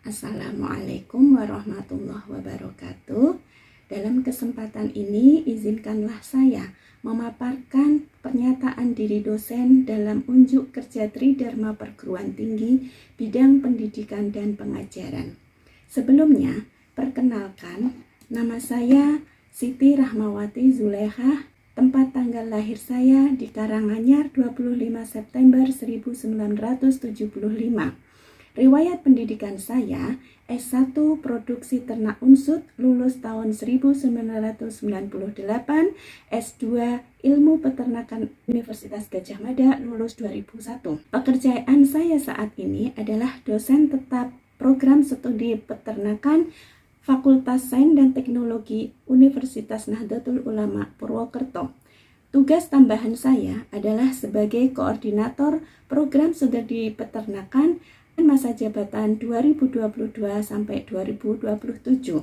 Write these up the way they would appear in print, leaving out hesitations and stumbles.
Assalamualaikum warahmatullahi wabarakatuh. Dalam kesempatan ini, izinkanlah saya memaparkan pernyataan diri dosen dalam unjuk kerja Tridharma Perguruan Tinggi bidang pendidikan dan pengajaran. Sebelumnya, perkenalkan, nama saya Siti Rahmawati Zulekha. Tempat tanggal lahir saya di Karanganyar 25 September 1975. Riwayat pendidikan saya, S1 Produksi Ternak Unsut, lulus tahun 1998, S2 Ilmu Peternakan Universitas Gadjah Mada, lulus 2001. Pekerjaan saya saat ini adalah dosen tetap program studi peternakan Fakultas Sains dan Teknologi Universitas Nahdlatul Ulama Purwokerto. Tugas tambahan saya adalah sebagai koordinator program studi peternakan masa jabatan 2022 sampai 2027.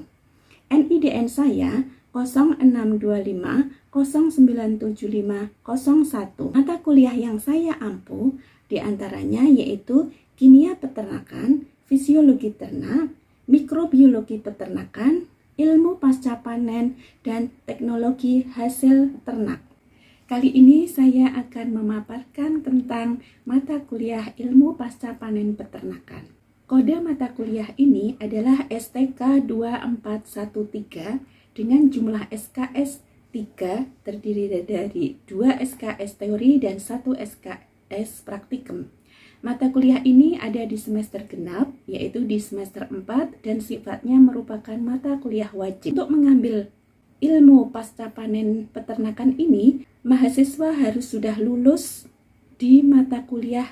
NIDN saya 0625 0975 01. Mata kuliah yang saya ampu diantaranya yaitu Kimia Peternakan, Fisiologi Ternak, Mikrobiologi Peternakan, Ilmu Pasca Panen, dan Teknologi Hasil Ternak. Kali ini saya akan memaparkan tentang mata kuliah Ilmu Pasca Panen Peternakan. Kode mata kuliah ini adalah STK 2413 dengan jumlah SKS 3 terdiri dari 2 SKS teori dan 1 SKS praktikum. Mata kuliah ini ada di semester genap, yaitu di semester 4 dan sifatnya merupakan mata kuliah wajib. Untuk mengambil ilmu pasca panen peternakan ini, mahasiswa harus sudah lulus di mata kuliah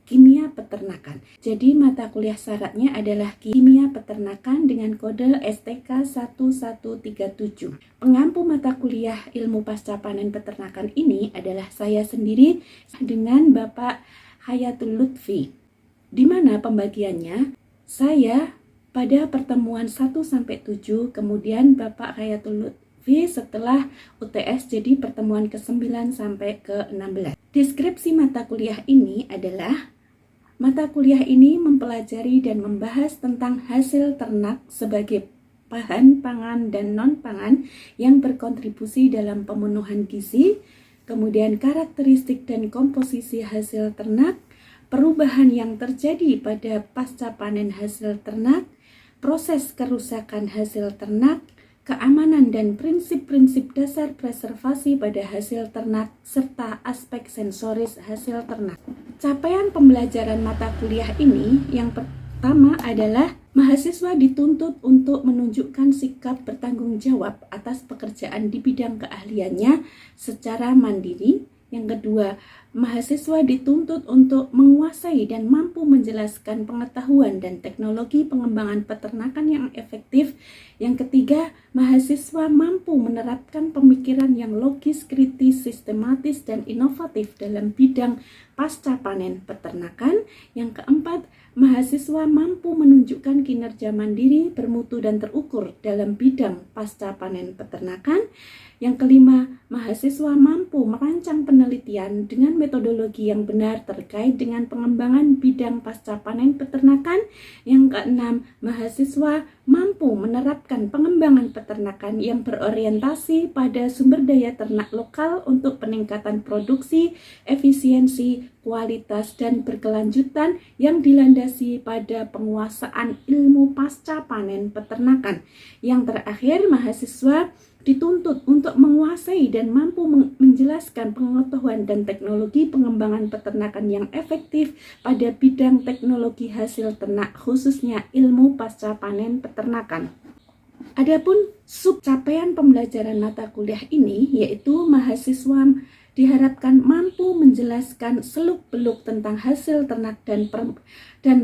Kimia Peternakan. Jadi mata kuliah syaratnya adalah Kimia Peternakan dengan kode STK 1137. Pengampu mata kuliah ilmu pasca panen peternakan ini adalah saya sendiri dengan Bapak Hayatul Lutfi. Di mana pembagiannya? Saya pada pertemuan 1-7, kemudian Bapak Hayatul Lutfi setelah UTS, jadi pertemuan ke-9 sampai ke-16. Deskripsi mata kuliah ini adalah mata kuliah ini mempelajari dan membahas tentang hasil ternak sebagai bahan pangan dan non-pangan yang berkontribusi dalam pemenuhan gizi, kemudian karakteristik dan komposisi hasil ternak, perubahan yang terjadi pada pasca panen hasil ternak, proses kerusakan hasil ternak, keamanan dan prinsip-prinsip dasar preservasi pada hasil ternak, serta aspek sensoris hasil ternak. Capaian pembelajaran mata kuliah ini yang pertama adalah mahasiswa dituntut untuk menunjukkan sikap bertanggung jawab atas pekerjaan di bidang keahliannya secara mandiri. Yang kedua, mahasiswa dituntut untuk menguasai dan mampu menjelaskan pengetahuan dan teknologi pengembangan peternakan yang efektif. Yang ketiga, mahasiswa mampu menerapkan pemikiran yang logis, kritis, sistematis, dan inovatif dalam bidang pasca panen peternakan. Yang keempat, mahasiswa mampu menunjukkan kinerja mandiri, bermutu, dan terukur dalam bidang pasca panen peternakan. Yang kelima, mahasiswa mampu merancang penelitian dengan metodologi yang benar terkait dengan pengembangan bidang pasca panen peternakan. Yang keenam, mahasiswa mampu menerapkan pengembangan peternakan yang berorientasi pada sumber daya ternak lokal untuk peningkatan produksi, efisiensi, kualitas, dan berkelanjutan yang dilandasi pada penguasaan ilmu pasca panen peternakan. Yang terakhir, mahasiswa dituntut untuk menguasai dan mampu menjelaskan pengetahuan dan teknologi pengembangan peternakan yang efektif pada bidang teknologi hasil ternak, khususnya ilmu pasca panen peternakan. Adapun capaian pembelajaran mata kuliah ini yaitu mahasiswa diharapkan mampu menjelaskan seluk-beluk tentang hasil ternak dan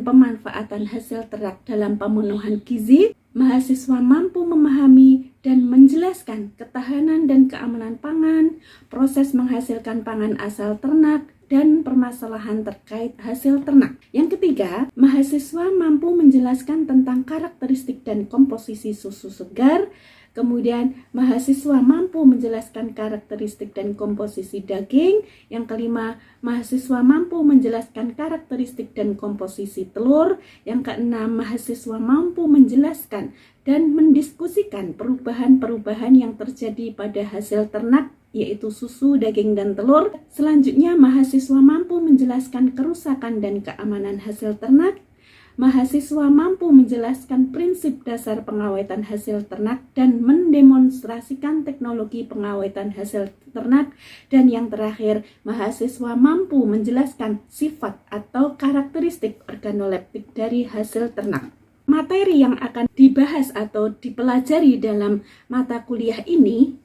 pemanfaatan hasil ternak dalam pemenuhan gizi. Mahasiswa mampu memahami dan menjelaskan ketahanan dan keamanan pangan, proses menghasilkan pangan asal ternak, dan permasalahan terkait hasil ternak. Yang ketiga, mahasiswa mampu menjelaskan tentang karakteristik dan komposisi susu segar. Kemudian mahasiswa mampu menjelaskan karakteristik dan komposisi daging. Yang kelima, mahasiswa mampu menjelaskan karakteristik dan komposisi telur. Yang keenam, mahasiswa mampu menjelaskan dan mendiskusikan perubahan-perubahan yang terjadi pada hasil ternak, yaitu susu, daging, dan telur. Selanjutnya, mahasiswa mampu menjelaskan kerusakan dan keamanan hasil ternak. Mahasiswa mampu menjelaskan prinsip dasar pengawetan hasil ternak dan mendemonstrasikan teknologi pengawetan hasil ternak. Dan yang terakhir, mahasiswa mampu menjelaskan sifat atau karakteristik organoleptik dari hasil ternak. Materi yang akan dibahas atau dipelajari dalam mata kuliah ini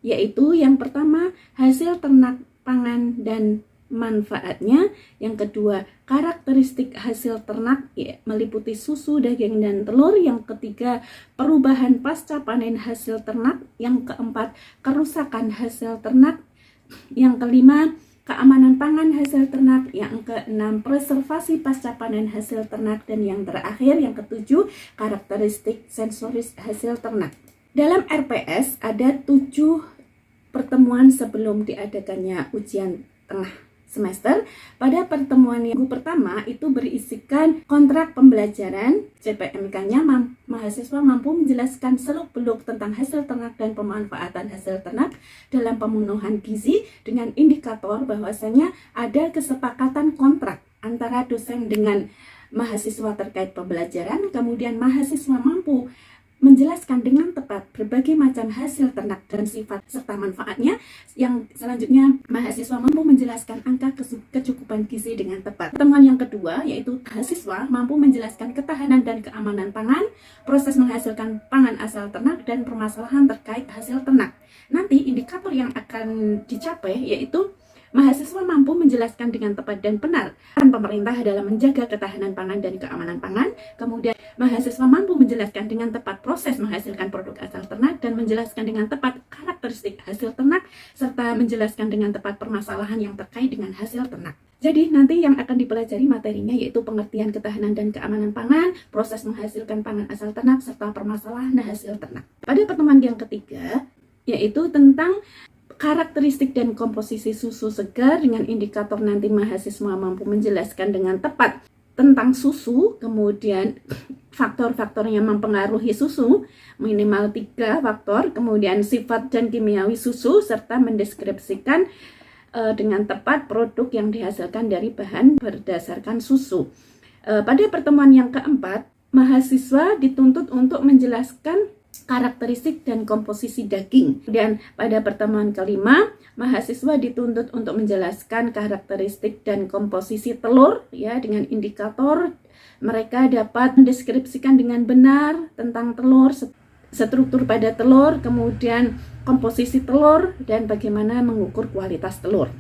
yaitu yang pertama, hasil ternak pangan dan manfaatnya. Yang kedua, karakteristik hasil ternak meliputi susu, daging, dan telur. Yang ketiga, perubahan pasca panen hasil ternak. Yang keempat, kerusakan hasil ternak. Yang kelima, keamanan pangan hasil ternak. Yang keenam, preservasi pasca panen hasil ternak. Dan yang terakhir, yang ketujuh, karakteristik sensoris hasil ternak. Dalam RPS ada 7 pertemuan sebelum diadakannya ujian tengah semester. Pada pertemuan yang pertama itu berisikan kontrak pembelajaran. CPMK-nya mahasiswa mampu menjelaskan seluk-beluk tentang hasil ternak dan pemanfaatan hasil ternak dalam pemenuhan gizi dengan indikator bahwasanya ada kesepakatan kontrak antara dosen dengan mahasiswa terkait pembelajaran. Kemudian mahasiswa mampu menjelaskan dengan tepat berbagai macam hasil ternak dan sifat serta manfaatnya. Yang selanjutnya, mahasiswa mampu menjelaskan angka kecukupan gizi dengan tepat. Pertemuan yang kedua yaitu mahasiswa mampu menjelaskan ketahanan dan keamanan pangan, proses menghasilkan pangan asal ternak, dan permasalahan terkait hasil ternak. Nanti indikator yang akan dicapai yaitu mahasiswa mampu menjelaskan dengan tepat dan benar peran pemerintah dalam menjaga ketahanan pangan dan keamanan pangan. Kemudian mahasiswa mampu menjelaskan dengan tepat proses menghasilkan produk asal ternak dan menjelaskan dengan tepat karakteristik hasil ternak serta menjelaskan dengan tepat permasalahan yang terkait dengan hasil ternak. Jadi nanti yang akan dipelajari materinya yaitu pengertian ketahanan dan keamanan pangan, proses menghasilkan pangan asal ternak serta permasalahan hasil ternak. Pada pertemuan yang ketiga yaitu tentang karakteristik dan komposisi susu segar. Dengan indikator nanti mahasiswa mampu menjelaskan dengan tepat tentang susu, kemudian faktor-faktor yang mempengaruhi susu, minimal 3 faktor, kemudian sifat dan kimiawi susu, serta mendeskripsikan dengan tepat produk yang dihasilkan dari bahan berdasarkan susu. Pada pertemuan yang keempat, mahasiswa dituntut untuk menjelaskan karakteristik dan komposisi daging. Dan pada pertemuan kelima, mahasiswa dituntut untuk menjelaskan karakteristik dan komposisi telur ya, dengan indikator mereka dapat mendeskripsikan dengan benar tentang telur, struktur pada telur, kemudian komposisi telur, dan bagaimana mengukur kualitas telur.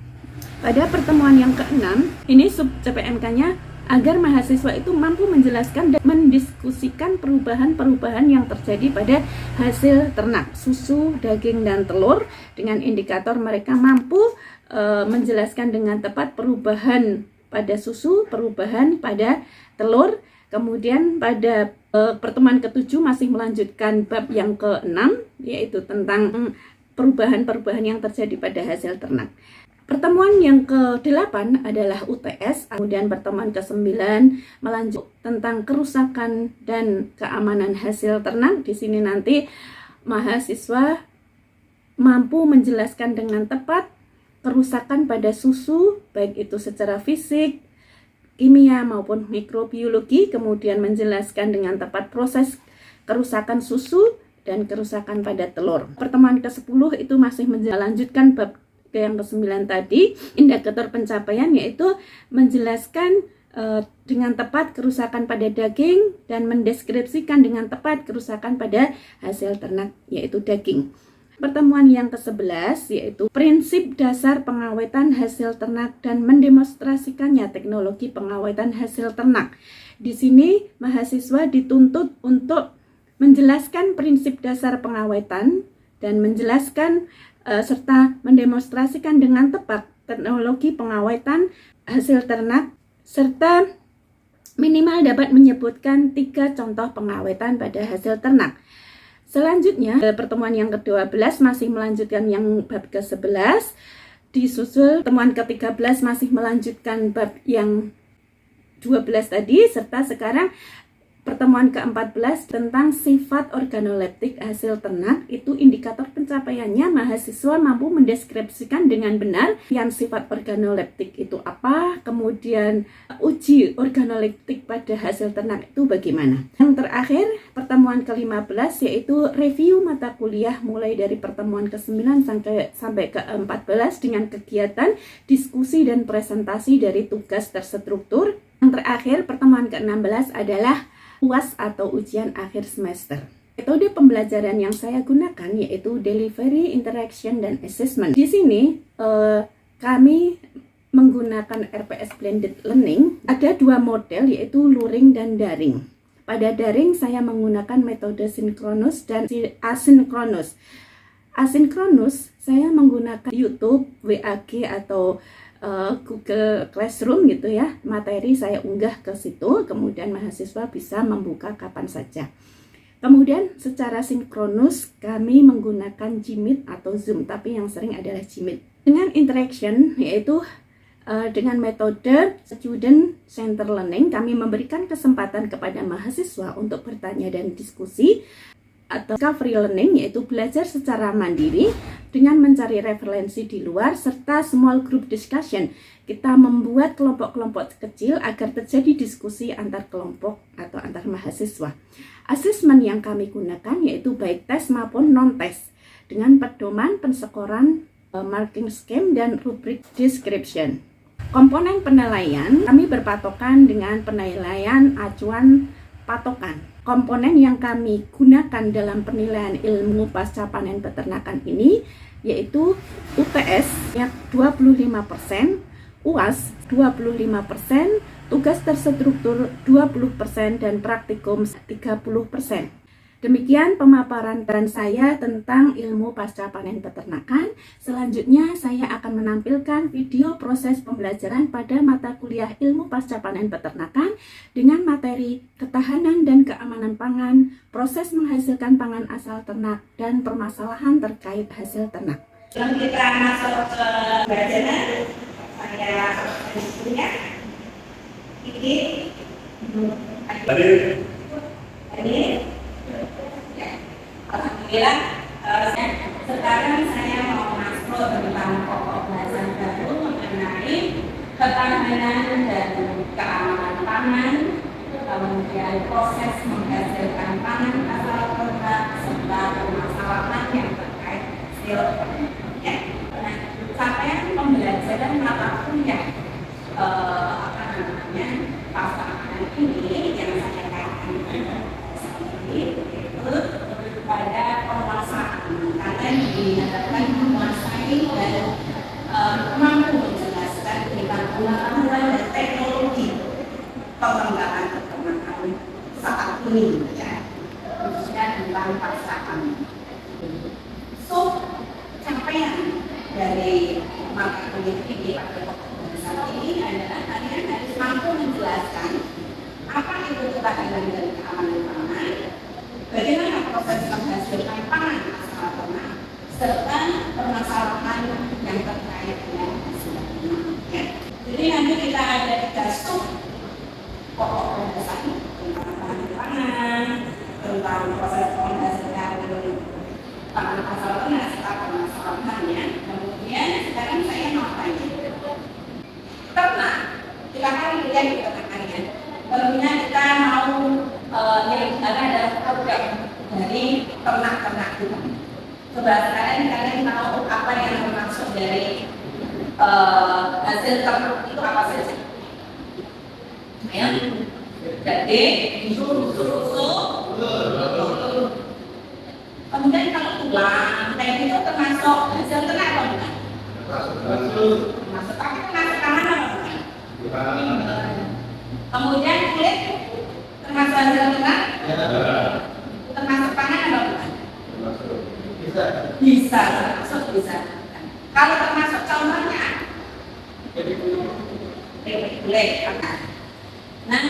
Pada pertemuan yang keenam, ini sub CPMK-nya agar mahasiswa itu mampu menjelaskan dan mendiskusikan perubahan-perubahan yang terjadi pada hasil ternak, susu, daging, dan telur. Dengan indikator mereka mampu menjelaskan dengan tepat perubahan pada susu, perubahan pada telur. Kemudian pada pertemuan ke-7 masih melanjutkan bab yang ke-6 yaitu tentang perubahan-perubahan yang terjadi pada hasil ternak. Pertemuan yang ke-8 adalah UTS, kemudian pertemuan ke-9 melanjut tentang kerusakan dan keamanan hasil ternak. Di sini nanti mahasiswa mampu menjelaskan dengan tepat kerusakan pada susu, baik itu secara fisik, kimia maupun mikrobiologi, kemudian menjelaskan dengan tepat proses kerusakan susu dan kerusakan pada telur. Pertemuan ke-10 itu masih melanjutkan bab yang ke-9 tadi, indikator pencapaian, yaitu menjelaskan dengan tepat kerusakan pada daging dan mendeskripsikan dengan tepat kerusakan pada hasil ternak, yaitu daging. Pertemuan yang ke-11 yaitu prinsip dasar pengawetan hasil ternak dan mendemonstrasikannya teknologi pengawetan hasil ternak. Di sini mahasiswa dituntut untuk menjelaskan prinsip dasar pengawetan dan menjelaskan serta mendemonstrasikan dengan tepat teknologi pengawetan hasil ternak, serta minimal dapat menyebutkan 3 contoh pengawetan pada hasil ternak. Selanjutnya, pertemuan yang ke-12 masih melanjutkan yang bab ke-11, disusul pertemuan ke-13 masih melanjutkan bab yang 12 tadi, serta sekarang pertemuan ke-14 tentang sifat organoleptik hasil ternak. Itu indikator pencapaiannya mahasiswa mampu mendeskripsikan dengan benar yang sifat organoleptik itu apa, kemudian uji organoleptik pada hasil ternak itu bagaimana. Yang terakhir, pertemuan ke-15 yaitu review mata kuliah mulai dari pertemuan ke-9 sampai ke-14 dengan kegiatan diskusi dan presentasi dari tugas terstruktur. Yang terakhir, pertemuan ke-16 adalah UAS atau ujian akhir semester. Metode pembelajaran yang saya gunakan yaitu delivery, interaction, dan assessment. Di sini kami menggunakan RPS Blended Learning. Ada 2 model yaitu luring dan daring. Pada daring saya menggunakan metode sinkronus dan asinkronus. Asinkronus saya menggunakan YouTube, WAG atau Google Classroom gitu ya. Materi saya unggah ke situ, kemudian mahasiswa bisa membuka kapan saja. Kemudian secara sinkronus kami menggunakan Jmeet atau Zoom, tapi yang sering adalah Jmeet. Dengan interaction yaitu dengan metode student center learning, kami memberikan kesempatan kepada mahasiswa untuk bertanya dan diskusi, atau discovery learning yaitu belajar secara mandiri dengan mencari referensi di luar, serta small group discussion. Kita membuat kelompok-kelompok kecil agar terjadi diskusi antar kelompok atau antar mahasiswa. Asesmen yang kami gunakan yaitu baik tes maupun non-tes dengan pedoman penskoran, marking scheme, dan rubrik description. Komponen penilaian kami berpatokan dengan penilaian acuan patokan. Komponen yang kami gunakan dalam penilaian ilmu pasca panen peternakan ini yaitu UTS yang 25%, UAS 25%, tugas terstruktur 20%, dan praktikum 30%. Demikian pemaparan dan saya tentang ilmu pasca panen peternakan. Selanjutnya saya akan menampilkan video proses pembelajaran pada mata kuliah ilmu pasca panen peternakan dengan materi ketahanan dan keamanan pangan, proses menghasilkan pangan asal ternak, dan permasalahan terkait hasil ternak. Sebelum kita masuk ke pembelajaran, saya punya ini. Alhamdulillah, sekarang saya mau masuk tentang pokok bahasan baru mengenai ketahanan dan keamanan pangan, kemudian proses menghasilkan pangan asal ternak, serta permasalahan yang terkait hasil ternak. Nah, capaian pembelajaran mata kuliah pasangan ini yang saya katakan seperti itu pada penguasaan, karena dinyatakan menguasai dan mampu menjelaskan tentang pengetahuan dan teknologi pengembangan peternakan saat ini, ya, khususnya tentang pasangan. So, capaian dari mata kuliah ini pada pokok ini adalah kalian harus mampu menjelaskan apa itu ketahanan dan keamanan pangan, bagaimana proses menghasilkan pangan asal ternak, serta permasalahan yang terkait dengan hasil ternak. Jadi nanti kita ada 3 sub pokok pembahasan tentang pangan, tentang proses menghasilkan pangan asal ternak serta permasalahannya. Kemudian sekarang saya mau tanya, ternak, silakan lihat di pertanyaannya. Tentunya kita mau yang adalah program dari ternak-ternak itu. Coba kalian tahu apa yang termasuk dari hasil ternak itu apa saja? Ya, jadi susu. Kemudian kalau tulang, itu termasuk hasil ternak apa bukan? Termasuk, tapi termasuk pangan apa bukan? Kemudian kulit termasuk hasil ternak? Termasuk pangan atau bukan? Bisa, termasuk bisa. Kalau termasuk contohnya, Boleh. Nah,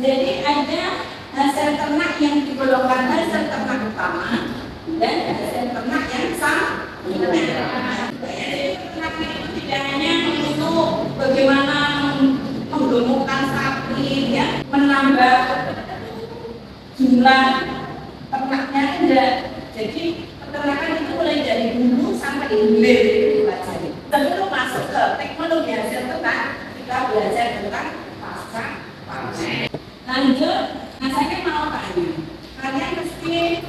jadi ada sel ternak yang digolongkan sel ternak utama dan sel ternak yang sempurna. Jadi ternak itu tidak hanya untuk bagaimana menggemukkan sapi, ya, menambah jumlah ternaknya, tidak. Jadi peternakan itu mulai dari hulu sampai hilir dipelajari. Sebelum masuk ke teknologi hasil ternak, kita belajar tentang pasca panen. Lanjut, saya mau tanya, kalian mesti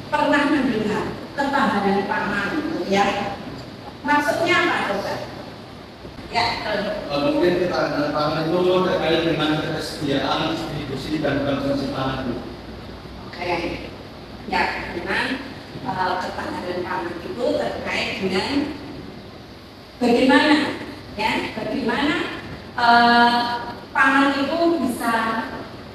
pernah mendengar ketahanan pangan, ya? Maksudnya apa, dokter? Ya, mungkin ketahanan pangan itu terkait dengan ketersediaan, distribusi dan konsumsi pangan. Oke, ya, memang ketahanan pangan itu terkait dengan bagaimana, ya, bagaimana pangan itu bisa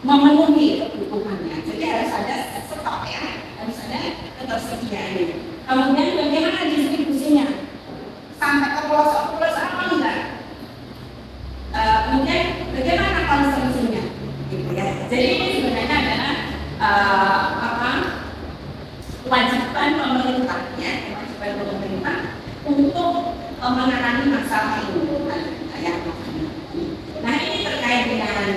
memenuhi kebutuhannya. Jadi harus ada stok, ya, harus ada ketersediaannya. Kemudian bagaimana distribusinya sampai ke pelosok-pelosok apa enggak? Kemudian bagaimana konsumsinya, gitu ya. Jadi ini sebenarnya adalah kewajiban pemerintahnya, kewajiban pemerintah untuk menangani masalah ini. Nah, ini terkait dengan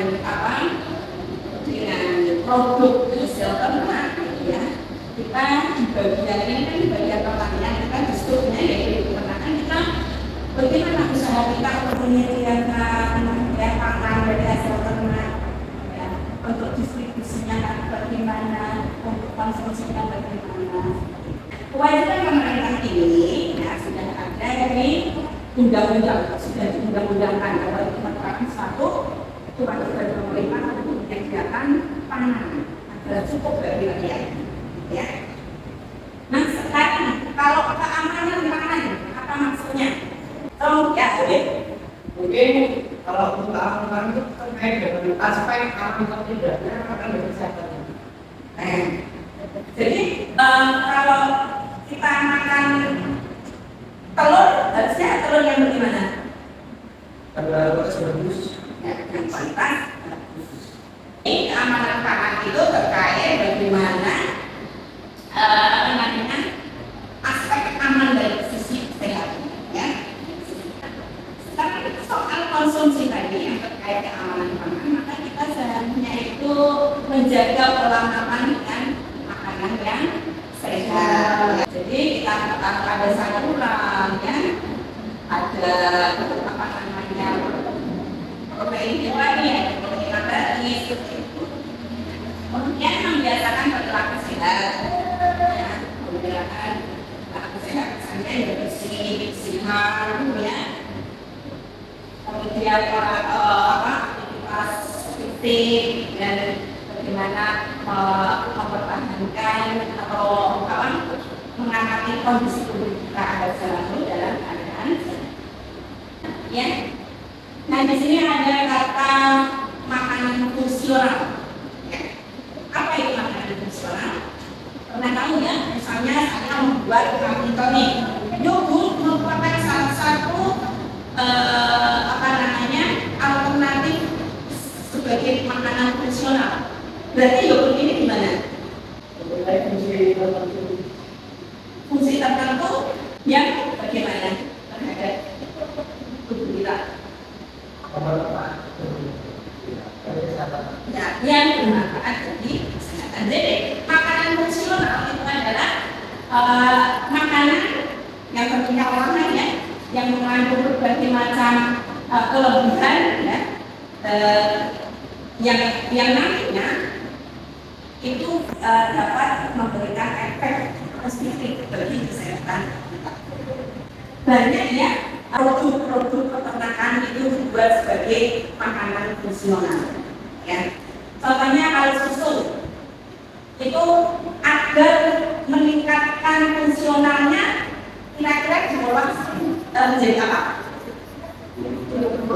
dengan produk hasil ternak, ya. Kita di bagian ini kan di bagian pertanian, kita justru yaitu peternakan, kita bagaimana usaha kita untuk menyediakan ya pangan dari hasil ternak, ya, untuk distribusinya bagaimana, untuk konsumsinya bagaimana. Kewajiban pemerintah ini ya sudah ada di undang-undang, sudah diundang-undangkan bahwa itu merupakan suatu kewajiban pemerintah untuk menyediakan pangan agar cukup bagi rakyat, ya. Nah, sekarang kalau keamanan pangan apa maksudnya? Ya, mungkin kalau untuk keamanan itu terkait dengan aspek keamanan tidaknya akan dari kesehatan. Jadi kalau kita makan telur, harusnya telur yang bagaimana? Kualitas bagus. Ya, yang kualitas bagus. Ini keamanan pangan itu terkait bagaimana aspek aman dari sisi kesehatan, ya. Tapi soal konsumsi tadi yang terkait keamanan pangan, maka kita seharusnya itu menjaga pola makan dengan makanan yang sehat. Jadi kita ada sayuran, ya, ada apa namanya protein hewani, ya, protein nabati, seperti itu. Kemudian membiasakan perilaku sehat, ya, membiasakan perilaku sehat, misalnya ya bersih, bersihan, ya. Kemudian aktivitas fisik dan bagaimana mempertahankan atau mengamati kondisi tubuh kita agar selalu dalam keadaan sehat. Ya. Nah, di sini ada kata makanan fungsional. Ya. Apa itu makanan fungsional? Pernah tahu ya? Misalnya saya membuat tonic. Yogurt merupakan salah satu alternatif sebagai makanan fungsional. Berarti yogurt ini gimana? Fungsi tertentu yang bagaimana terhadap tubuh kita? Ya, yang bermanfaat bagi kesehatan. Jadi makanan fungsional itu adalah makanan yang tentunya warna, ya, yang mengandung berbagai macam kelebihan, ya, yang nantinya itu dapat memberikan efek positif bagi kesehatan kita. Banyak, ya, produk-produk peternakan itu dibuat sebagai makanan fungsional, ya. Contohnya kalau susu itu agar meningkatkan fungsionalnya, kira-kira diolah menjadi apa?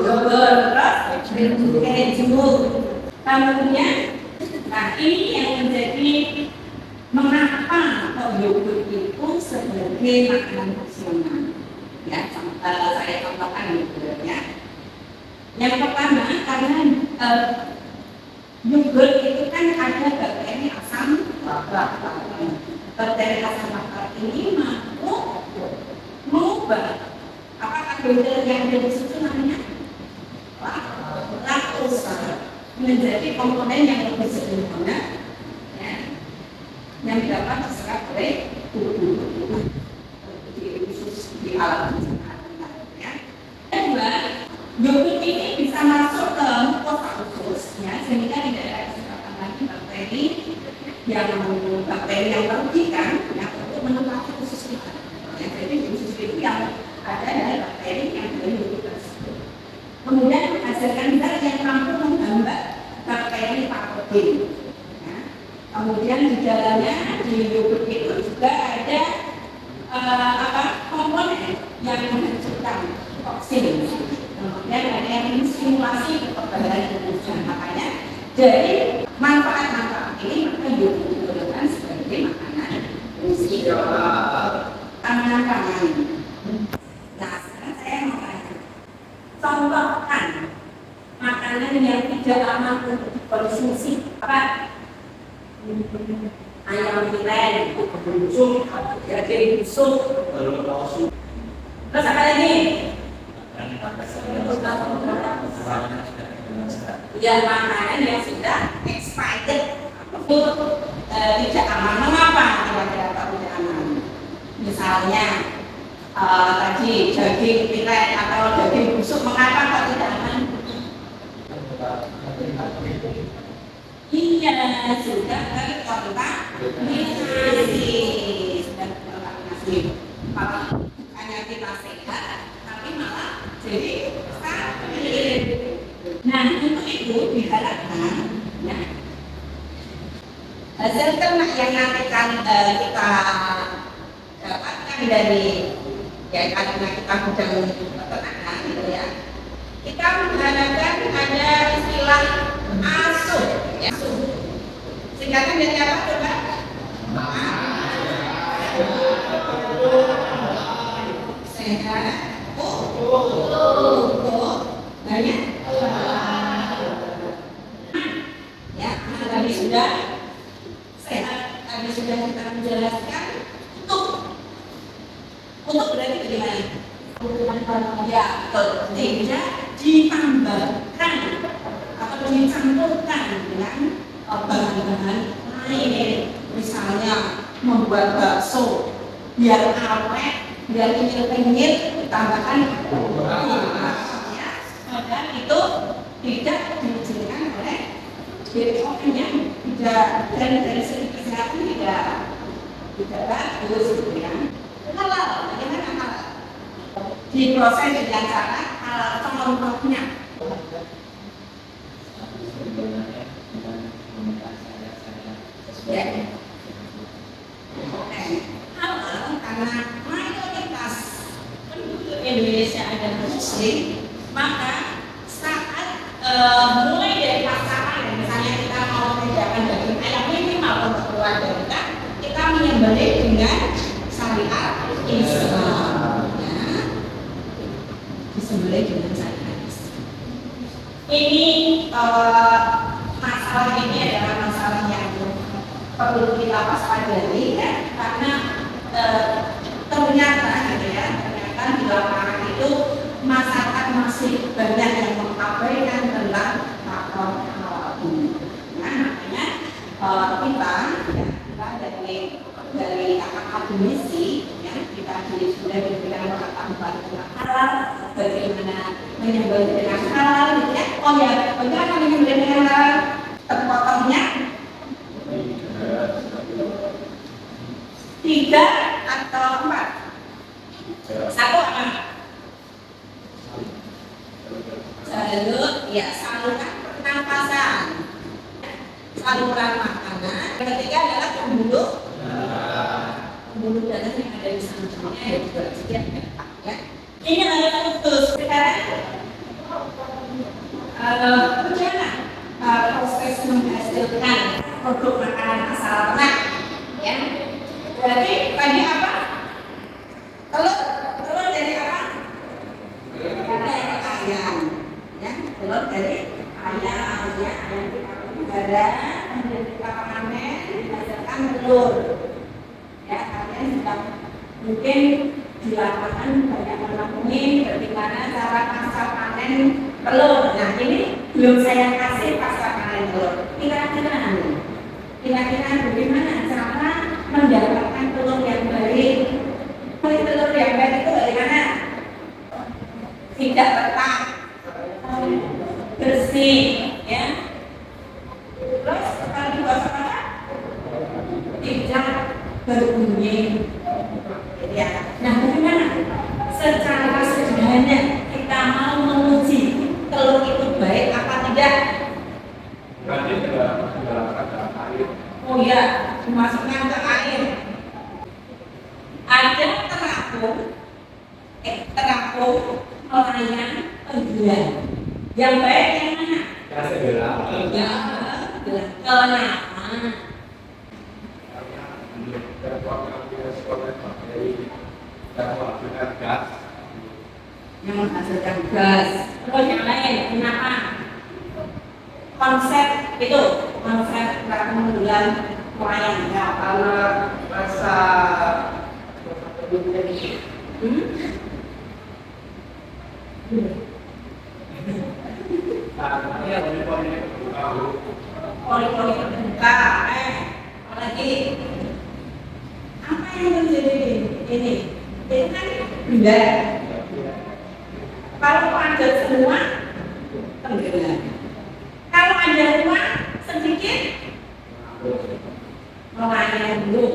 Yogurt, keju. Kemudian, nah ini yang menjadi mengapa yogurt itu sebagai makanan fungsional. Ya, saya contohkan gitu, ya. Yang pertama karena yogurt itu kan ada bakteri asam laktat. Bakteri asam laktat ini mampu mengubah apa karbohidrat yang ada di situ namanya laktosa menjadi komponen yang lebih sederhana ya, yang dapat diserap oleh tubuh di alam ya. Kedua, yogurt ini bisa masuk ke mukosa usus ya, sehingga tidak ada kesempatan lagi bakteri yang merugikan ya, untuk menempati usus kita ya. Jadi usus itu yang ada dari bakteri yang dari yogurt tersebut. Kemudian menghasilkan zat yang mampu menghambat bakteri patogen ya. Kemudian di dalamnya di yogurt itu juga ada komponen yang menghancurkan toksin. Kemudian ada yang menstimulasi kekebalan tubuh. Makanya dari manfaat-manfaat ini maka yogurt digunakan sebagai makanan pangan. Nah, sekarang saya mau tanya, contohkan makanan yang tidak aman untuk dikonsumsi apa? Ayam tiren, busuk, daging busuk, terus apa lagi? Ya, makanan yang sudah expired itu tidak aman. Mengapa kira-kira tidak aman? Misalnya tadi daging tiren atau daging busuk, mengapa kok tidak aman? Iya, sudah terkontaminasi. Maka hanya kita sehat, tapi malah jadi sakit. Nah, untuk itu diharapkan ya, hasil ternak yang nanti kita dapatkan dari ya karena kita sedang peternakan gitu ya, kita mengharapkan ada istilah asup ya. Singkatan dari apa coba? Sehat. Banyak. Ya, tadi sudah sehat. Tadi sudah kita menjelaskan untuk berarti bagaimana? Ya, tidak ditambahkan atau dicampurkan dengan bahan-bahan lain, misalnya membuat bakso biar awet, biar kenyal-kenyal, ditambahkan ya, padahal itu tidak diizinkan oleh BPOM yang tidak, dan dari segi kesehatan tidak bagus gitu ya. Halal, bagaimana halal? Diproses dengan cara halal contohnya. Ya. Halal karena mayoritas penduduk Indonesia adalah Muslim, maka saat mulai dari pasaran, misalnya kita mau mengerjakan daging ayam minimal untuk keluarga kita menyembelih dengan syariat Islam. Ya. Disembelih dengan syariat Islam. Ini masalah ini adalah masalah yang perlu kita waspadai ya, karena ternyata gitu ya, ternyata di lapangan itu masyarakat masih banyak yang mengabaikan tentang faktor halal ini. Nah, makanya kita dari akademisi ya, kita sudah diberikan pengetahuan tentang halal, bagaimana menyembelih dengan halal gitu ya. Oh ya, bagaimana menyembelih dengan halal? Terpotongnya 3 atau 4? 1 apa? Salut, ya, saluran pernapasan, saluran makanan. Ketiga adalah pembuluh darah yang ada di sampingnya ya, juga sekian ya. Ini harus putus. Sekarang bagaimana proses menghasilkan produk makanan asal ternak ya. Berarti tadi apa? Telur dari apa? Dari ayam ya. ya, yang kita pelihara, kemudian kita panen, dihasilkan telur. Ya, kalian sudah mungkin di lapangan banyak menemui bagaimana cara pasca panen telur. Nah, ini belum saya kasih pasca panen telur. Kira-kira bagaimana cara mendapatkan telur yang baik? Telur yang baik itu bagaimana? Tidak retak, bersih, ya. Terus kalau digosok apa? Tidak berbunyi. Ya. Nah, bagaimana? Secara sederhana kita mau menguji telur itu baik apa tidak? Berarti dilakukan dalam air. Oh iya, dimasukkan ke air. Ada terapung nelayan tenggelam. Yang baik yang mana? Ya segera. Ya, kenapa? Yang menghasilkan gas. Terus yang lain, kenapa? Konsep terapung tenggelam nelayan. Ya, karena rasa Poli-poli terbuka, apalagi apa yang terjadi ini? Ini kan benda. Kalau padat semua tenggelam. Kalau ada ruang sedikit melayang dulu.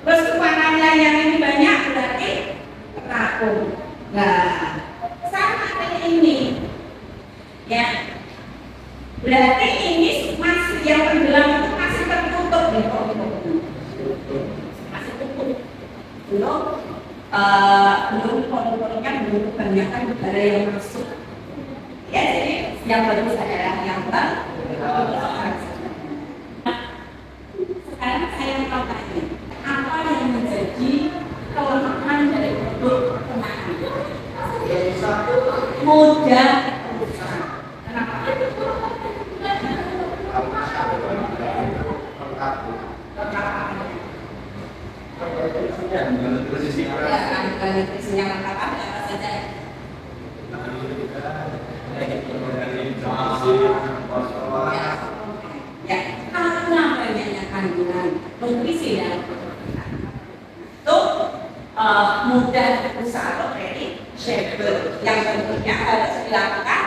Terus kepanannya yang ini banyak berarti terapung. Nah, sama kayak ini, ya. Berarti ini masih yang tenggelam itu masih tertutup nih, masih tutup. Belum pori-porinya belum kebanyakan udara yang masuk. Ya, jadi yang bagus adalah yang sekarang saya mau tanya, apa yang menjadi kelemahan dari produk peternakan? Mudah rusak. Kenapa? Nutrisinya lengkap apa saja? Ya, karena banyaknya kandungan nutrisi dalam peternakan itu mudah rusak atau perishable yang tentunya harus dilakukan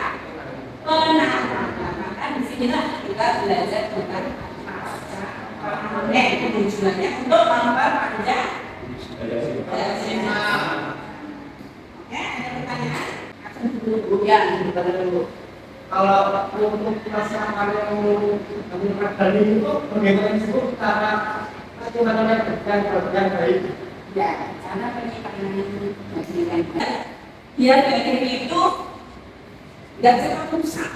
penanganan. Maka disinilah kita belajar tentang pasca panen, tujuannya untuk memperpanjang daya. Ya, ada pertanyaan? ya dulu. Kalau untuk masyarakat yang menggunakan dari itu bagaimana itu cara bagaimana kerjaan baik? Ya, cara penyimpanan biar daging itu nggak cepat rusak.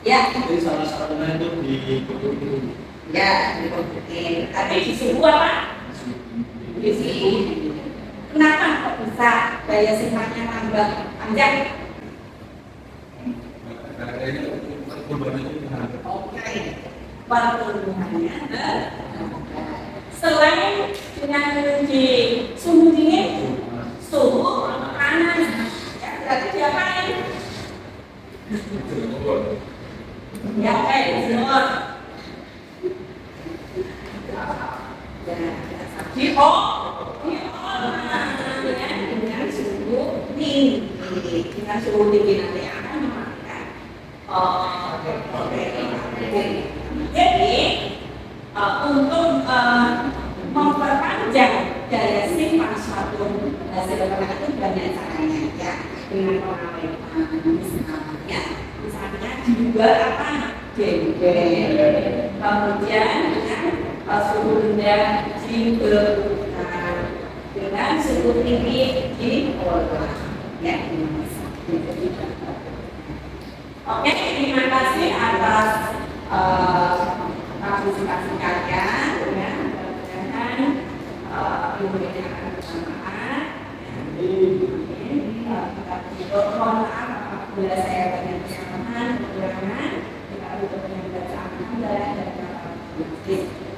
Ya. Jadi salah satunya itu dikumpulkan. Ya, dikumpulkan. Tapi di suhu apa? Di suhu. Kenapa kok bisa daya simpannya tambah panjang? Oke, pertumbuhannya selain dengan di suhu dingin, suhu panas, ya berarti diapain? Ya kayak jemur. Dengan suhu tinggi, dengan suhu tinggi nanti akan memakan protein. Jadi untuk memperpanjang daya simpan suatu hasil peternakan itu banyak caranya ya, dengan misalnya dijual apa? Jengkel, kemudian suhu rendah diberlakukan dengan suhu tinggi diolah ya. Oke, terima kasih atas partisipasi kalian ya. Mudah-mudahan ilmu ini akan bermanfaat. Mohon maaf apabila saya banyak kesalahan, kekurangan. budaya dan cara.